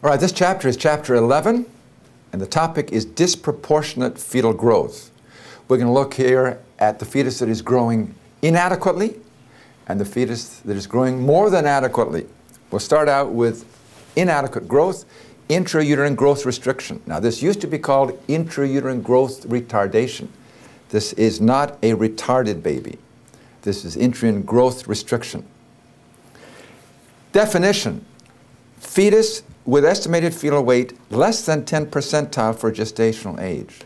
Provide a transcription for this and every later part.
All right, this chapter is chapter 11, and the topic is disproportionate fetal growth. We're going to look here at the fetus that is growing inadequately and the fetus that is growing more than adequately. We'll start out with inadequate growth, intrauterine growth restriction. Now, this used to be called intrauterine growth retardation. This is not a retarded baby. This is intrauterine growth restriction. Definition: fetus with estimated fetal weight less than 10 percentile for gestational age.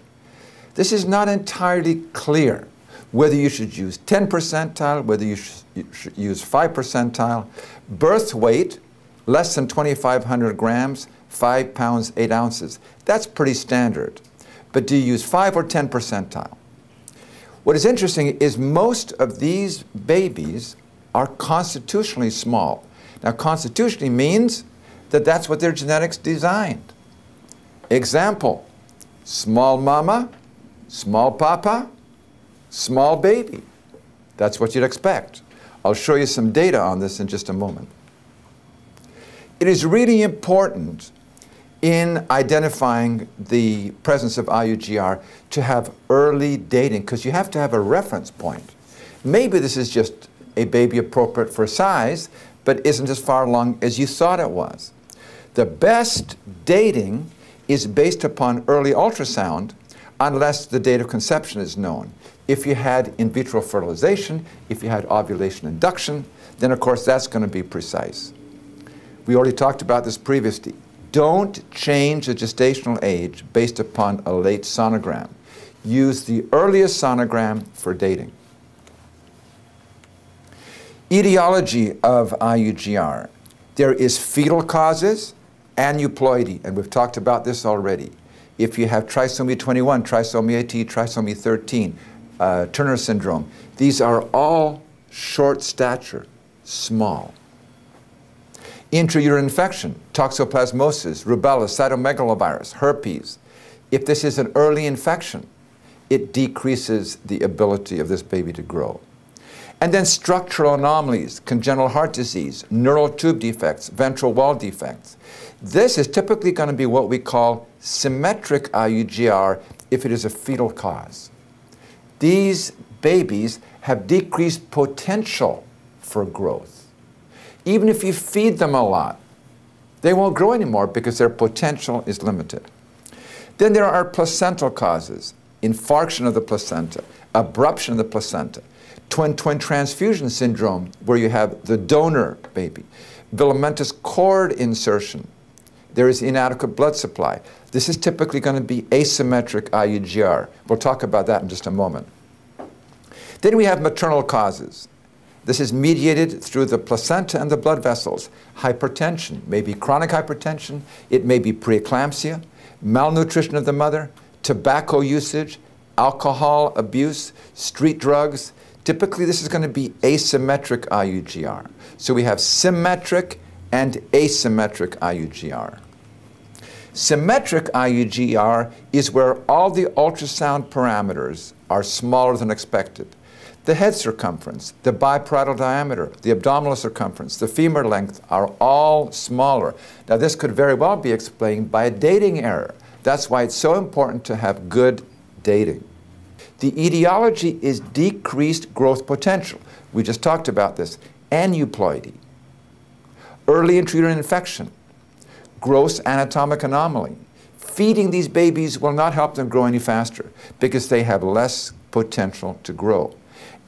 This is not entirely clear whether you should use 10 percentile, whether you should use 5 percentile. Birth weight less than 2,500 grams, 5 pounds, 8 ounces. That's pretty standard. But do you use 5 or 10 percentile? What is interesting is most of these babies are constitutionally small. Now, constitutionally means that that's what their genetics designed. Example: small mama, small papa, small baby. That's what you'd expect. I'll show you some data on this in just a moment. It is really important in identifying the presence of IUGR to have early dating, because you have to have a reference point. Maybe this is just a baby appropriate for size, but isn't as far along as you thought it was. The best dating is based upon early ultrasound unless the date of conception is known. If you had in vitro fertilization, if you had ovulation induction, then of course that's going to be precise. We already talked about this previously. Don't change the gestational age based upon a late sonogram. Use the earliest sonogram for dating. Etiology of IUGR. There is fetal causes, aneuploidy, and we've talked about this already. If you have trisomy 21, trisomy 18, trisomy 13, Turner syndrome, these are all short stature, small. Intrauterine infection, toxoplasmosis, rubella, cytomegalovirus, herpes. If this is an early infection, it decreases the ability of this baby to grow. And then structural anomalies, congenital heart disease, neural tube defects, ventral wall defects. This is typically going to be what we call symmetric IUGR if it is a fetal cause. These babies have decreased potential for growth. Even if you feed them a lot, they won't grow anymore because their potential is limited. Then there are placental causes: infarction of the placenta, abruption of the placenta, twin-twin transfusion syndrome, where you have the donor baby, filamentous cord insertion. There is inadequate blood supply. This is typically going to be asymmetric IUGR. We'll talk about that in just a moment. Then we have maternal causes. This is mediated through the placenta and the blood vessels. Hypertension, maybe chronic hypertension, it may be preeclampsia, malnutrition of the mother, tobacco usage, alcohol abuse, street drugs. Typically, this is going to be asymmetric IUGR. So we have symmetric and asymmetric IUGR. Symmetric IUGR is where all the ultrasound parameters are smaller than expected. The head circumference, the biparietal diameter, the abdominal circumference, the femur length are all smaller. Now, this could very well be explained by a dating error. That's why it's so important to have good dating. The etiology is decreased growth potential. We just talked about this. Aneuploidy, early intrauterine infection, gross anatomic anomaly. Feeding these babies will not help them grow any faster because they have less potential to grow.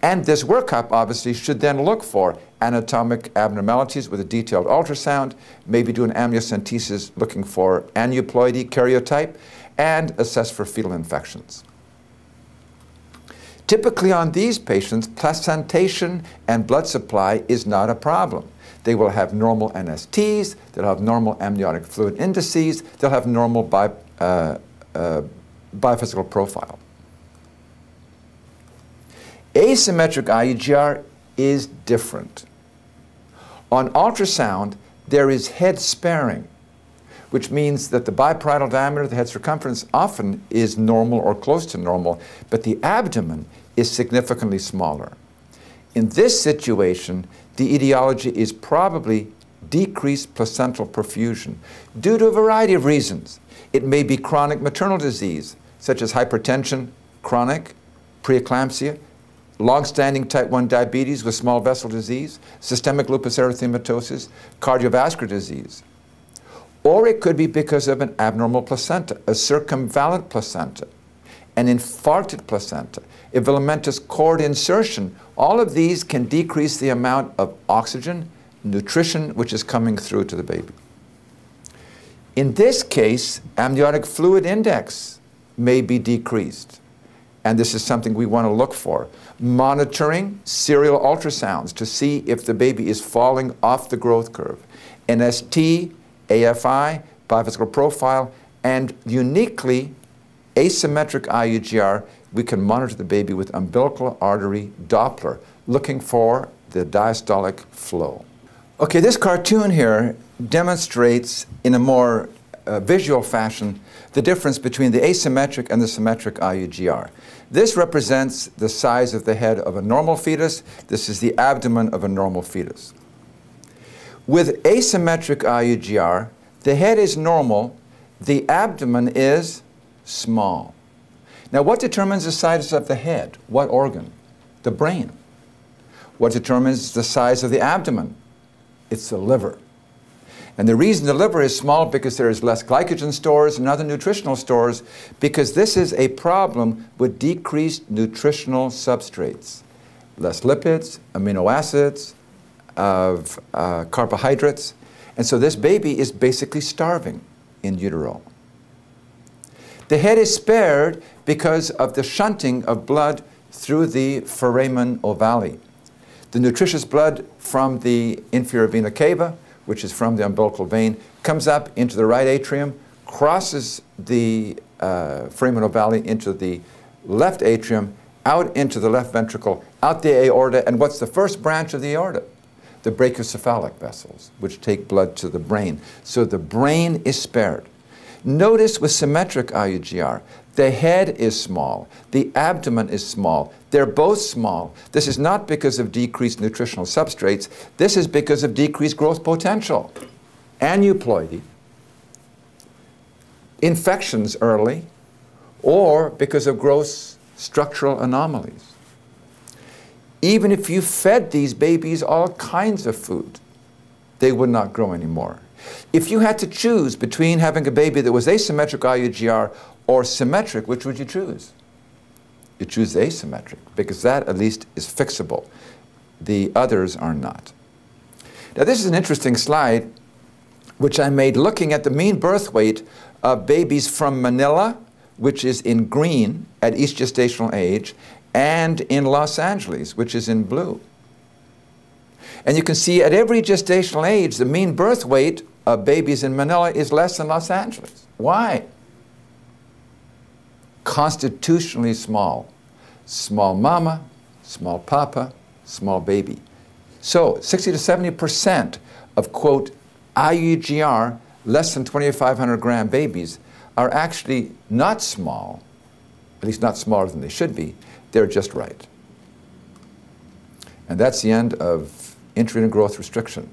And this workup obviously should then look for anatomic abnormalities with a detailed ultrasound, maybe do an amniocentesis looking for aneuploidy karyotype, and assess for fetal infections. Typically on these patients, placentation and blood supply is not a problem. They will have normal NSTs, they'll have normal amniotic fluid indices, they'll have normal biophysical profile. Asymmetric IUGR is different. On ultrasound, there is head sparing, which means that the biparietal diameter of the head circumference often is normal or close to normal, but the abdomen is significantly smaller. In this situation, the etiology is probably decreased placental perfusion due to a variety of reasons. It may be chronic maternal disease, such as hypertension, chronic, preeclampsia, long-standing type 1 diabetes with small vessel disease, systemic lupus erythematosus, cardiovascular disease. Or it could be because of an abnormal placenta, a circumvalent placenta, an infarcted placenta, a filamentous cord insertion. All of these can decrease the amount of oxygen, nutrition, which is coming through to the baby. In this case, amniotic fluid index may be decreased. And this is something we want to look for. Monitoring serial ultrasounds to see if the baby is falling off the growth curve. NST, AFI, biophysical profile, and uniquely asymmetric IUGR, we can monitor the baby with umbilical artery Doppler, looking for the diastolic flow. Okay, this cartoon here demonstrates in a more visual fashion the difference between the asymmetric and the symmetric IUGR. This represents the size of the head of a normal fetus. This is the abdomen of a normal fetus. With asymmetric IUGR, the head is normal, the abdomen is small. Now, what determines the size of the head? What organ? The brain. What determines the size of the abdomen? It's the liver. And the reason the liver is small because there is less glycogen stores and other nutritional stores, because this is a problem with decreased nutritional substrates. Less lipids, amino acids, carbohydrates. And so this baby is basically starving in utero. The head is spared because of the shunting of blood through the foramen ovale. The nutritious blood from the inferior vena cava, which is from the umbilical vein, comes up into the right atrium, crosses the foramen ovale into the left atrium, out into the left ventricle, out the aorta, and what's the first branch of the aorta? The brachiocephalic vessels, which take blood to the brain. So the brain is spared. Notice with symmetric IUGR, the head is small, the abdomen is small. They're both small. This is not because of decreased nutritional substrates. This is because of decreased growth potential, aneuploidy, infections early, or because of gross structural anomalies. Even if you fed these babies all kinds of food, they would not grow anymore. If you had to choose between having a baby that was asymmetric IUGR or symmetric, which would you choose? You choose the asymmetric, because that at least is fixable. The others are not. Now this is an interesting slide which I made looking at the mean birth weight of babies from Manila, which is in green at each gestational age, and in Los Angeles, which is in blue. And you can see at every gestational age, the mean birth weight of babies in Manila is less than Los Angeles. Why? Constitutionally small. Small mama, small papa, small baby. So 60 to 70% of, quote, IUGR, less than 2,500 gram babies are actually not small, at least not smaller than they should be. They're just right. And that's the end of intrauterine growth restriction.